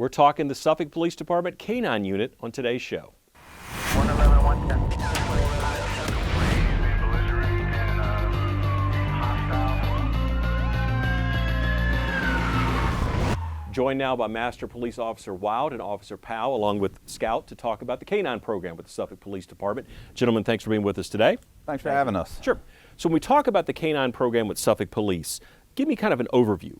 We're talking the Suffolk Police Department K-9 unit on today's show. 111, 110. Joined now by Master Police Officer Wild and Officer Powell, along with Scout, to talk about the K-9 program with the Suffolk Police Department. Gentlemen, thanks for being with us today. Thanks for having us. Sure. So when we talk about the K-9 program with Suffolk Police, give me kind of an overview.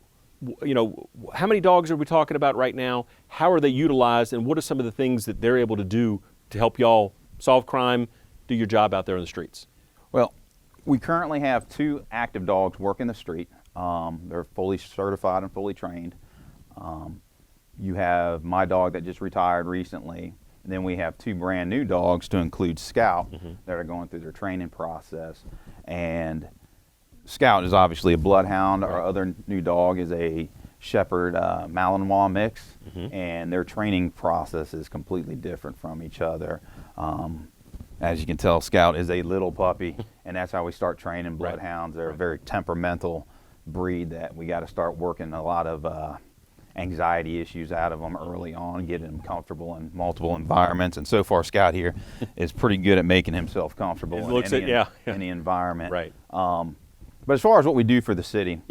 You know, how many dogs are we talking about right now? How are they utilized, and what are some of the things that they're able to do to help y'all solve crime, do your job out there on the streets? Well, we currently have 2 active dogs working the street. They're fully certified and fully trained. You have my dog that just retired recently, and then we have 2 brand new dogs to include Scout that are going through their training process. And Scout is obviously a bloodhound. Our other new dog is a Shepherd Malinois mix, and their training process is completely different from each other. As you can tell, Scout is a little puppy, and that's how we start training bloodhounds. They're a very temperamental breed that we got to start working a lot of anxiety issues out of them early on, getting them comfortable in multiple environments. And so far, Scout here is pretty good at making himself comfortable in any environment. Right. But as far as what we do for the city,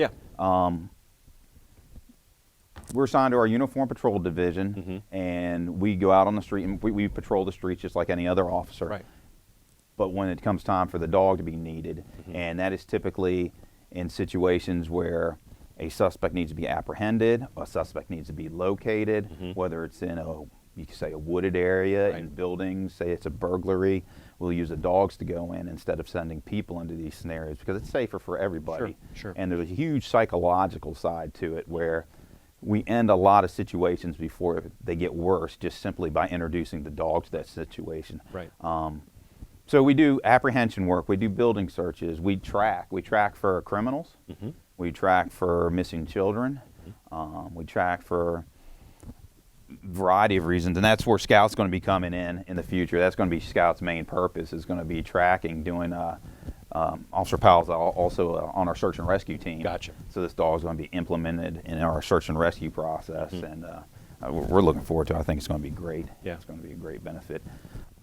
we're assigned to our Uniform Patrol Division, and we go out on the street and we patrol the streets just like any other officer. Right. But when it comes time for the dog to be needed, and that is typically in situations where a suspect needs to be apprehended, a suspect needs to be located, whether it's in you could say a wooded area, in buildings, say it's a burglary, we'll use the dogs to go in instead of sending people into these scenarios because it's safer for everybody. Sure. And there's a huge psychological side to it where we end a lot of situations before they get worse just simply by introducing the dog to that situation. Right. So we do apprehension work, we do building searches, we track for criminals, we track for missing children, we track for a variety of reasons, and that's where Scout's going to be coming in the future. That's going to be Scout's main purpose, is going to be tracking, doing Officer Powell's also on our search and rescue team. Gotcha. So this dog's going to be implemented in our search and rescue process, and we're looking forward to it. I think it's going to be great. Yeah. It's going to be a great benefit.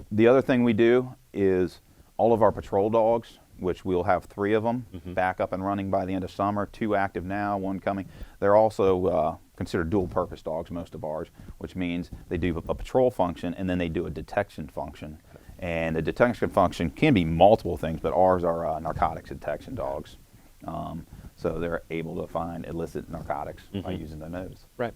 The other thing we do is all of our patrol dogs, which we'll have 3 of them back up and running by the end of summer, 2 active now, 1 coming. They're also considered dual-purpose dogs, most of ours, which means they do a patrol function and then they do a detection function. And the detection function can be multiple things, but ours are narcotics detection dogs. So they're able to find illicit narcotics by using the nose. Right.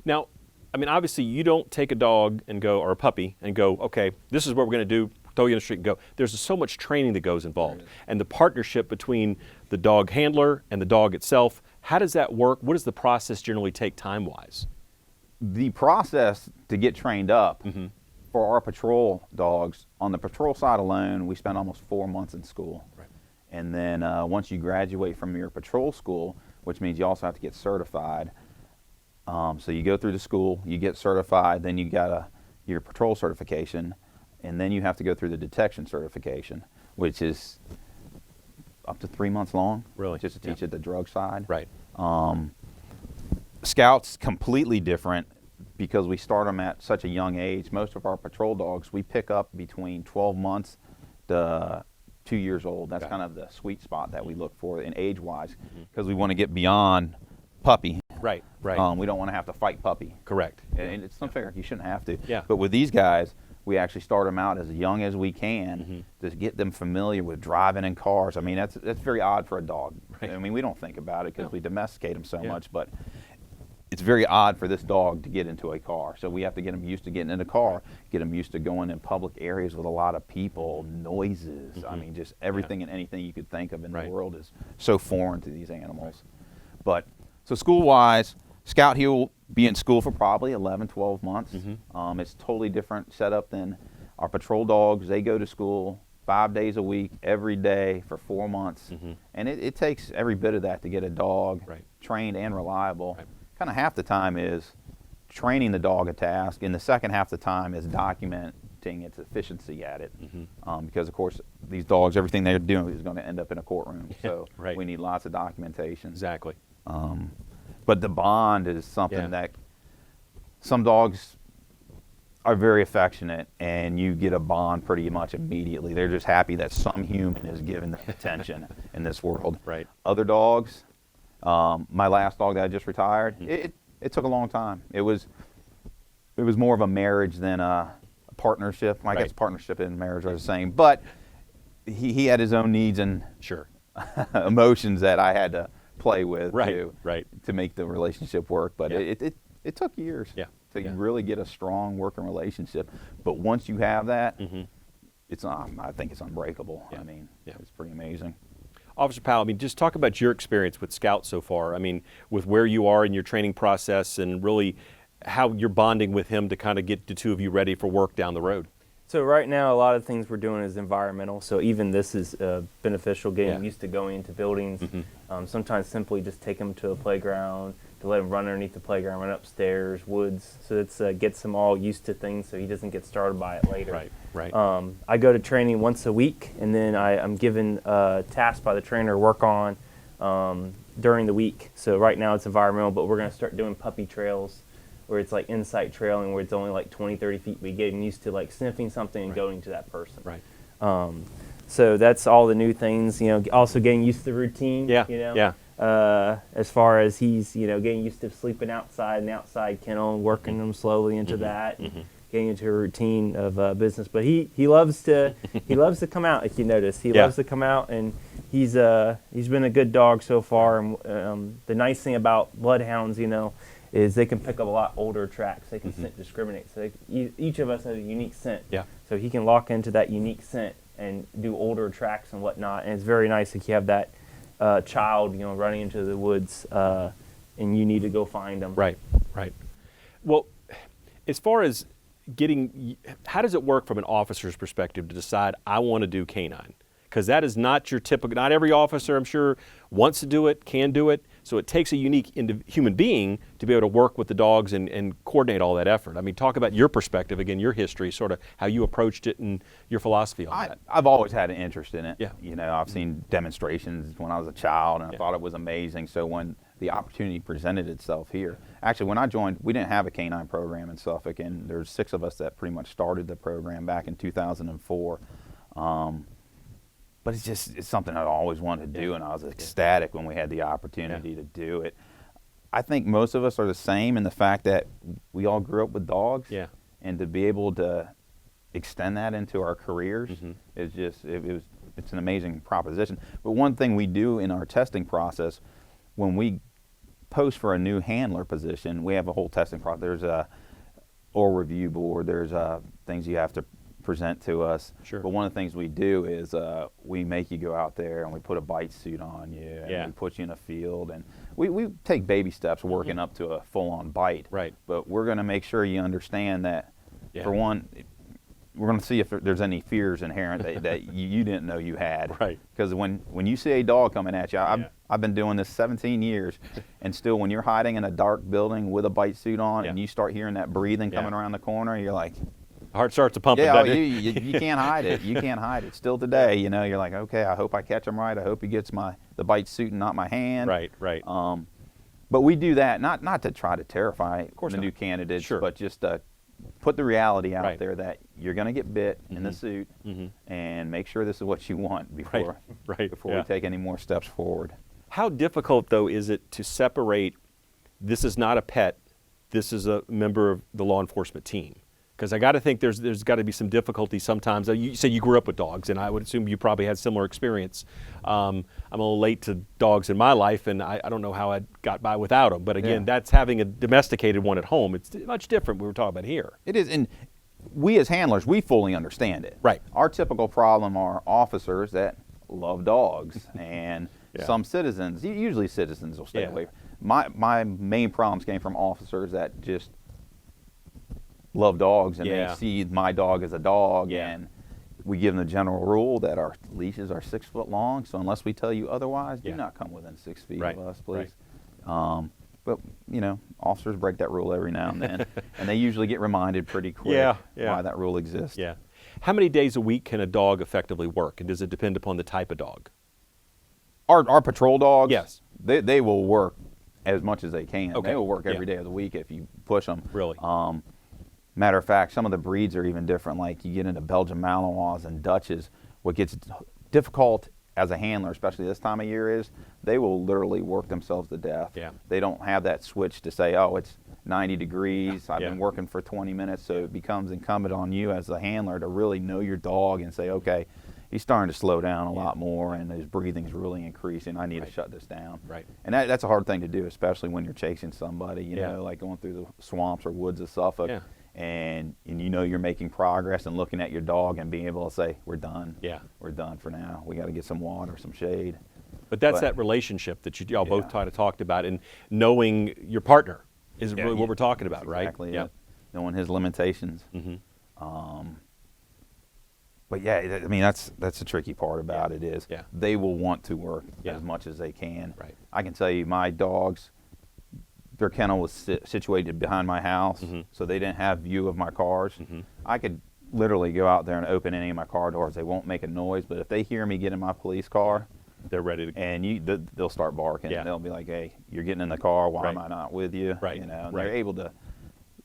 Now, I mean, obviously, you don't take a dog and go, or a puppy, and go, okay, this is what we're going to do, throw you in the street and go. There's so much training that goes involved. And the partnership between the dog handler and the dog itself, how does that work? What does the process generally take time-wise? The process to get trained up for our patrol dogs, on the patrol side alone, we spend almost 4 months in school. Right. And then once you graduate from your patrol school, which means you also have to get certified, so you go through the school, you get certified, then you got your patrol certification, and then you have to go through the detection certification, which is up to 3 months long. Really? Just to teach it the drug side. Right. Scout's completely different because we start them at such a young age. Most of our patrol dogs we pick up between 12 months to 2 years old. That's kind of the sweet spot that we look for in age-wise, because we want to get beyond puppy. Right. We don't want to have to fight puppy. Correct. And it's unfair. You shouldn't have to. Yeah. But with these guys, we actually start them out as young as we can to get them familiar with driving in cars. I mean, that's very odd for a dog. Right. I mean, we don't think about it because we domesticate them so much, but it's very odd for this dog to get into a car. So we have to get them used to getting in a car, get them used to going in public areas with a lot of people, noises. I mean, just everything and anything you could think of in the world is so foreign to these animals. But so school-wise, Scout here will be in school for probably 11, 12 months. It's totally different setup than our patrol dogs. They go to school 5 days a week, every day for 4 months. And it takes every bit of that to get a dog trained and reliable. Kind of half the time is training the dog a task, and the second half of the time is documenting its efficiency at it. Because, of course, these dogs, everything they're doing is going to end up in a courtroom. So we need lots of documentation. Exactly. But the bond is something that some dogs are very affectionate, and you get a bond pretty much immediately. They're just happy that some human is giving them attention in this world. Right. Other dogs, my last dog that I just retired, it took a long time. It was more of a marriage than a partnership. I guess partnership and marriage are the same, but he had his own needs and Sure. emotions that I had to play with Right. to make the relationship work. But Yeah. it took years Yeah. to Yeah. really get a strong working relationship. But once you have that, it's I think it's unbreakable. Yeah. I mean, Yeah. it's pretty amazing. Officer Powell, I mean, just talk about your experience with Scout so far. I mean, with where you are in your training process and really how you're bonding with him to kind of get the two of you ready for work down the road. So right now, a lot of things we're doing is environmental. So even this is beneficial, getting Yeah. used to going into buildings. Sometimes simply just take them to a playground, to let him run underneath the playground, run upstairs, woods. So it gets him all used to things so he doesn't get started by it later. Right. I go to training once a week, and then I'm given tasks by the trainer to work on during the week. So right now it's environmental, but we're going to start doing puppy trails, where it's like insight trailing, where it's only like 20, 30 feet. We get used to like sniffing something and going to that person. Right. So that's all the new things, also getting used to the routine. Yeah. Yeah. As far as he's, getting used to sleeping outside in the outside kennel, working him slowly into that, and getting into a routine of business. But he loves to come out. If you notice, he loves to come out, and he's been a good dog so far. And the nice thing about bloodhounds, is they can pick up a lot older tracks. They can scent discriminate. So each of us has a unique scent. Yeah. So he can lock into that unique scent and do older tracks and whatnot. And it's very nice if you have that child, running into the woods and you need to go find them. Right. Well, as far as how does it work from an officer's perspective to decide I want to do canine? Because that is not your typical, not every officer, I'm sure, wants to do it, can do it. So it takes a unique human being to be able to work with the dogs and coordinate all that effort. I mean, talk about your perspective, again, your history, sort of how you approached it and your philosophy on that. I've always had an interest in it. Yeah. I've seen demonstrations when I was a child, and I thought it was amazing. So when the opportunity presented itself here, actually when I joined, we didn't have a canine program in Suffolk, and there's 6 of us that pretty much started the program back in 2004. But it's something I always wanted to do, and I was ecstatic when we had the opportunity to do it. I think most of us are the same in the fact that we all grew up with dogs, and to be able to extend that into our careers is it's an amazing proposition. But one thing we do in our testing process, when we post for a new handler position, we have a whole testing process. There's a oral review board. There's things you have to present to us. Sure. But one of the things we do is we make you go out there and we put a bite suit on you, and we put you in a field, and we take baby steps working up to a full-on bite. Right. But we're going to make sure you understand that, for one, we're going to see if there's any fears inherent that you didn't know you had. Right. Because when you see a dog coming at you, I've been doing this 17 years, and still when you're hiding in a dark building with a bite suit on and you start hearing that breathing coming around the corner, you're like, Heart starts to pump. Yeah, you can't hide it. You can't hide it. Still today, you're like, okay, I hope I catch him right. I hope he gets the bite suit and not my hand. Right. But we do that not to try to terrify the new candidates, but just to put the reality out there that you're going to get bit in the suit, and make sure this is what you want before we take any more steps forward. How difficult, though, is it to separate? This is not a pet. This is a member of the law enforcement team. Because I got to think there's got to be some difficulty sometimes. You say you grew up with dogs, and I would assume you probably had similar experience. I'm a little late to dogs in my life, and I don't know how I got by without them. But again, that's having a domesticated one at home. It's much different we were talking about here. It is, and we as handlers, we fully understand it. Right. Our typical problem are officers that love dogs, and some citizens, usually citizens will stay away. My main problems came from officers that just love dogs, and they see my dog as a dog, and we give them the general rule that our leashes are 6 foot long, so unless we tell you otherwise, do not come within 6 feet of us, please. But officers break that rule every now and then, and they usually get reminded pretty quick why that rule exists. Yeah. How many days a week can a dog effectively work, and does it depend upon the type of dog? Our patrol dogs, Yes. they will work as much as they can. Okay. They will work Yeah. every day of the week if you push them. Really? Matter of fact, some of the breeds are even different. Like you get into Belgian Malinois and Dutches. What gets difficult as a handler, especially this time of year, is they will literally work themselves to death. Yeah. They don't have that switch to say, oh, it's 90 degrees. I've Yeah. been working for 20 minutes. So it becomes incumbent on you as the handler to really know your dog and say, okay, he's starting to slow down a lot more and his breathing's really increasing. I need Right. to shut this down. Right. And that's a hard thing to do, especially when you're chasing somebody, you Yeah. know, like going through the swamps or woods of Suffolk. Yeah. And you know you're making progress and looking at your dog and being able to say, we're done. Yeah. We're done for now. We got to get some water, some shade. But that's But- that relationship that y'all both Yeah. kind of talked about, and knowing your partner is Yeah, really what yeah. we're talking about, That's right? exactly Yeah. it. Knowing his limitations. Mhm. But yeah, I mean that's the tricky part about it is Yeah. they will want to work Yeah. as much as they can. Right. I can tell you, my dogs, their kennel was situated behind my house, Mhm. so they didn't have view of my cars. Mhm. I could literally go out there and open any of my car doors. They won't make a noise, but if they hear me get in my police car, They're ready to. and they'll start barking. Yeah. They'll be like, "Hey, you're getting in the car. Why am Right. I not with you?" Right. You know, and Right. they're able to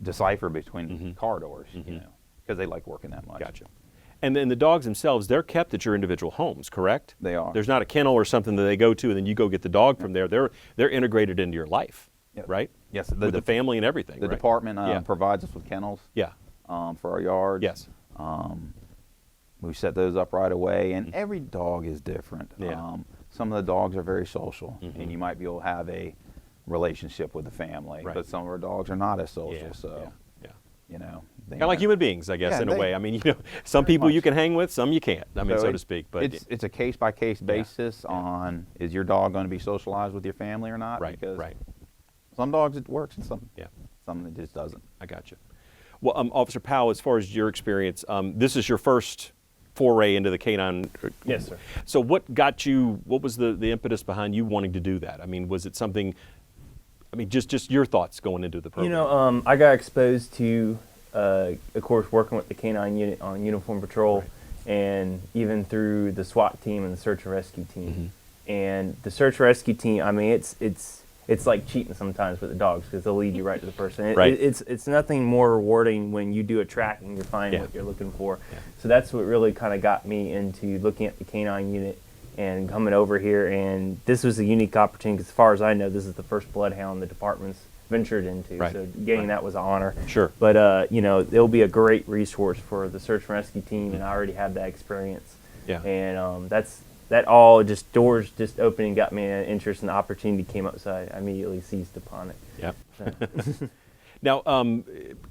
decipher between Mhm. car doors. Mhm. You know, because they like working that much. Gotcha. And then the dogs themselves, they're kept at your individual homes, correct? They are. There's not a kennel or something that they go to, and then you go get the dog from there. They're integrated into your life, Yeah. right? Yes, With the family and everything. the right? department Yeah. provides us with kennels Yeah. for our yards. Yes. We set those up right away, and every dog is different. Yeah. Some of the dogs are very social, Mhm. and you might be able to have a relationship with the family, Right. but some of our dogs are not as social. Yeah. So, Yeah. you know, they Kind of like might- human beings, I guess, Yeah, in a they- way. I mean, you know, some very people you much. can hang with, some you can't. I mean, so to it- speak. But it's a case by case basis Yeah. on is your dog going to be socialized with your family or not? right, Because right. some dogs it works, and some Yeah. it just doesn't. I got you. Well, Officer Powell, as far as your experience, this is your first foray into the canine. Yes, sir. So what got you, what was the impetus behind you wanting to do that? I mean, was it something, I mean, just your thoughts going into the program? You know, I got exposed to, of course, working with the canine unit on uniform patrol, and even through the SWAT team and the search and rescue team. And the search and rescue team, I mean, it's like cheating sometimes with the dogs because they'll lead you right to the person. Right. It's nothing more rewarding when you do a track and you're finding Yeah. what you're looking for. Yeah. So that's what really kind of got me into looking at the canine unit and coming over here. And this was a unique opportunity because, as far as I know, this is the first bloodhound the department's ventured into. Right. So getting Right. that was an honor. Sure. But you know, it'll be a great resource for the search and rescue team, and I already have that experience. Yeah. And that all just doors just opening got me an interest, and the opportunity came up, so I immediately seized upon it. Yep. So. Now,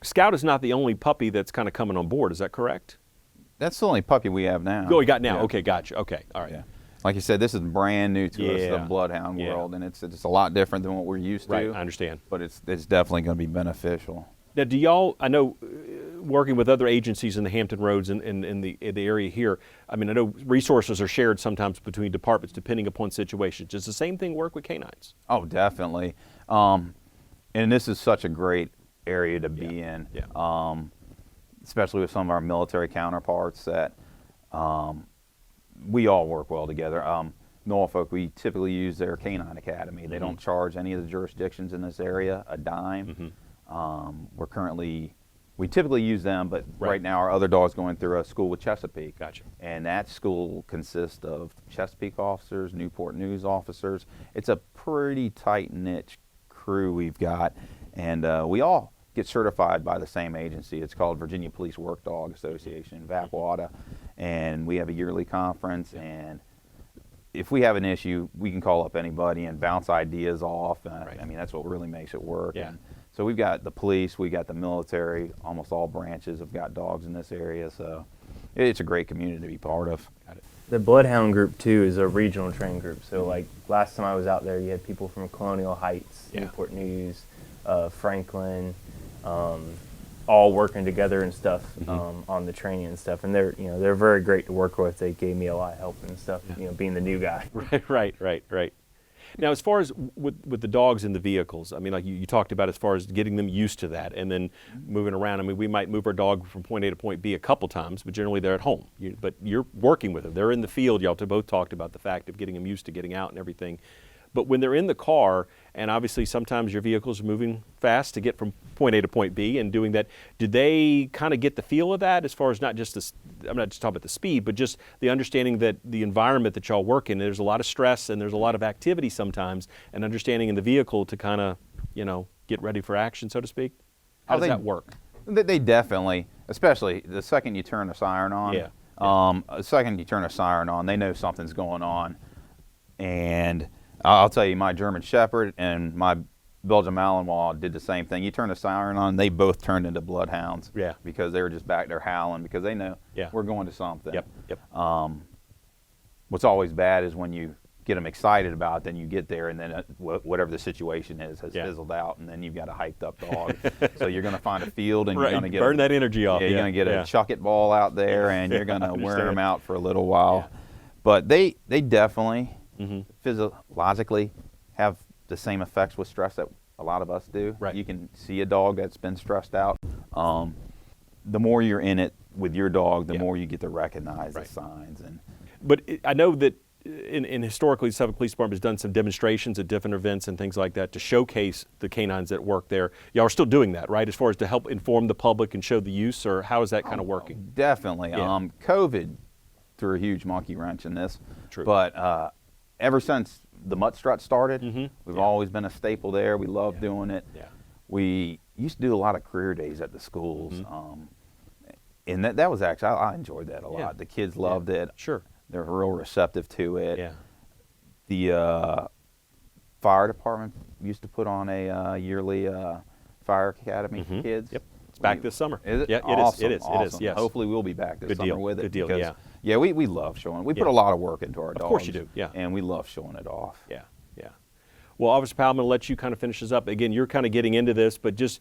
Scout is not the only puppy that's kind of coming on board. Is that correct? That's the only puppy we have now. Oh, you got now. Yeah. Okay, gotcha. Okay, all right. Yeah. Like you said, this is brand new to us, Yeah. the bloodhound Yeah. world, and it's a lot different than what we're used to. Right, I understand. But it's definitely going to be beneficial. Now, do y'all? I know, working with other agencies in the Hampton Roads and in the area here. I mean, I know resources are shared sometimes between departments depending upon situations. Does the same thing work with canines? Oh, definitely. And this is such a great area to be in, Yeah. especially with some of our military counterparts that we all work well together. Norfolk, we typically use their canine academy. They don't charge any of the jurisdictions in this area a dime. We typically use them, but right now our other dog's going through a school with Chesapeake. Gotcha. And that school consists of Chesapeake officers, Newport News officers. It's a pretty tight-knit crew we've got, and we all get certified by the same agency. It's called Virginia Police Work Dog Association, VAPWADA, and we have a yearly conference, and if we have an issue, we can call up anybody and bounce ideas off. Right. I mean, that's what really makes it work. Yeah. And so we've got the police, we got the military, almost all branches have got dogs in this area, so it's a great community to be part of. Got it. The Bloodhound group too is a regional training group. So like last time I was out there, you had people from Colonial Heights, Yeah. Newport News, Franklin, all working together and stuff on the training and stuff. And they're very great to work with. They gave me a lot of help and stuff. Yeah. You know, being the new guy. Right. Now, as far as with the dogs in the vehicles, I mean, like you talked about, as far as getting them used to that and then moving around. I mean, we might move our dog from point A to point B a couple times, but generally they're at home. But you're working with them. They're in the field. Y'all both talked about the fact of getting them used to getting out and everything. But when they're in the car and obviously sometimes your vehicles are moving fast to get from point A to point B and doing that. Did they kind of get the feel of that as far as not just this, I'm not just talking about the speed, but just the understanding that the environment that y'all work in, there's a lot of stress and there's a lot of activity sometimes, and understanding in the vehicle to kind of, you know, get ready for action, so to speak? How does that work? They definitely, especially the second you turn a siren on. Yeah. The second you turn a siren on, they know something's going on. And I'll tell you, my German Shepherd and my Belgian Malinois did the same thing. You turn the siren on, they both turned into bloodhounds. Yeah. Because they were just back there howling because they know Yeah. we're going to something. Yep. What's always bad is when you get them excited about it, then you get there and then whatever the situation is has fizzled out, and then you've got a hyped up dog. So you're going to find a field and Right. you're going to get burn that energy off. you're going to get a chuck it ball out there, and you're going to wear Understand. them out for a little while. But they definitely Mm-hmm. physiologically have the same effects with stress that a lot of us do. Right. You can see a dog that's been stressed out. The more you're in it with your dog, the more you get to recognize the signs. And But I know that in historically, the Suffolk Police Department has done some demonstrations at different events and things like that to showcase the canines that work there. Y'all are still doing that, right? As far as to help inform the public and show the use, or how is that kind of working? Definitely. Yeah. COVID threw a huge monkey wrench in this. True. But ever since the mutt strut started, Mhm. we've always been a staple there. We love doing it. Yeah. We used to do a lot of career days at the schools. Mm-hmm. And that was actually, I enjoyed that a lot. Yeah. The kids loved it. Sure. They're real receptive to it. Yeah. The fire department used to put on a yearly fire academy for kids. Yep. It's back this summer. Is it? Yeah, Awesome, it is. Awesome. It is. Yes. Hopefully we'll be back this Good summer deal. with it. Good deal, because, yeah. Yeah, we love showing. We put Yeah. a lot of work into our dogs. Of course you do, yeah. And we love showing it off. Yeah. Well, Officer Powell, I'm going to let you kind of finish this up. Again, you're kind of getting into this, but just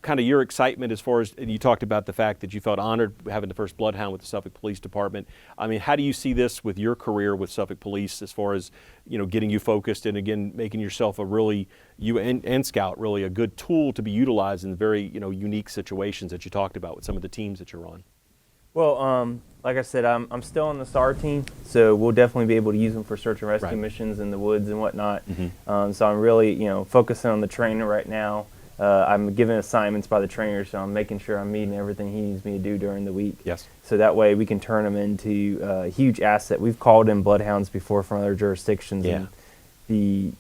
kind of your excitement as far as, and you talked about the fact that you felt honored having the first bloodhound with the Suffolk Police Department. I mean, how do you see this with your career with Suffolk Police as far as, you know, getting you focused and again, making yourself a really, you and Scout, really a good tool to be utilized in very, you know, unique situations that you talked about with some of the teams that you're on? Well, like I said, I'm still on the STAR team, so we'll definitely be able to use them for search and rescue Right. missions in the woods and whatnot. So I'm really, you know, focusing on the trainer right now. I'm given assignments by the trainer, so I'm making sure I'm meeting everything he needs me to do during the week. Yes. So that way we can turn them into a huge asset. We've called in bloodhounds before from other jurisdictions, Yeah. and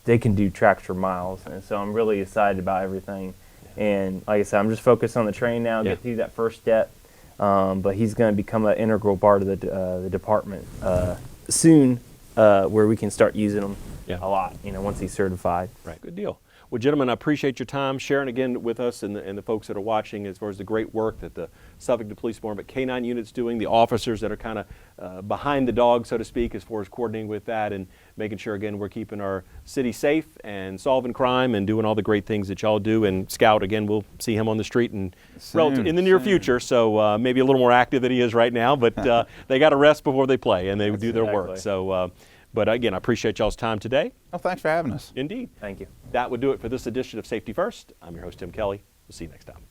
they can do tracks for miles. And so I'm really excited about everything. And like I said, I'm just focused on the train now, Yeah. get through that first step. But he's going to become an integral part of the department soon, where we can start using him a lot. You know, once he's certified. Right. Good deal. Well, gentlemen, I appreciate your time sharing again with us and the folks that are watching as far as the great work that the Suffolk Police Department K-9 unit's doing, the officers that are kind of behind the dog, so to speak, as far as coordinating with that and making sure, again, we're keeping our city safe and solving crime and doing all the great things that y'all do. And Scout, again, we'll see him on the street in the near future, so maybe a little more active than he is right now, but they got to rest before they play and they do their work. So, but again, I appreciate y'all's time today. Oh, thanks for having us. Indeed. Thank you. That would do it for this edition of Safety First. I'm your host, Tim Kelly. We'll see you next time.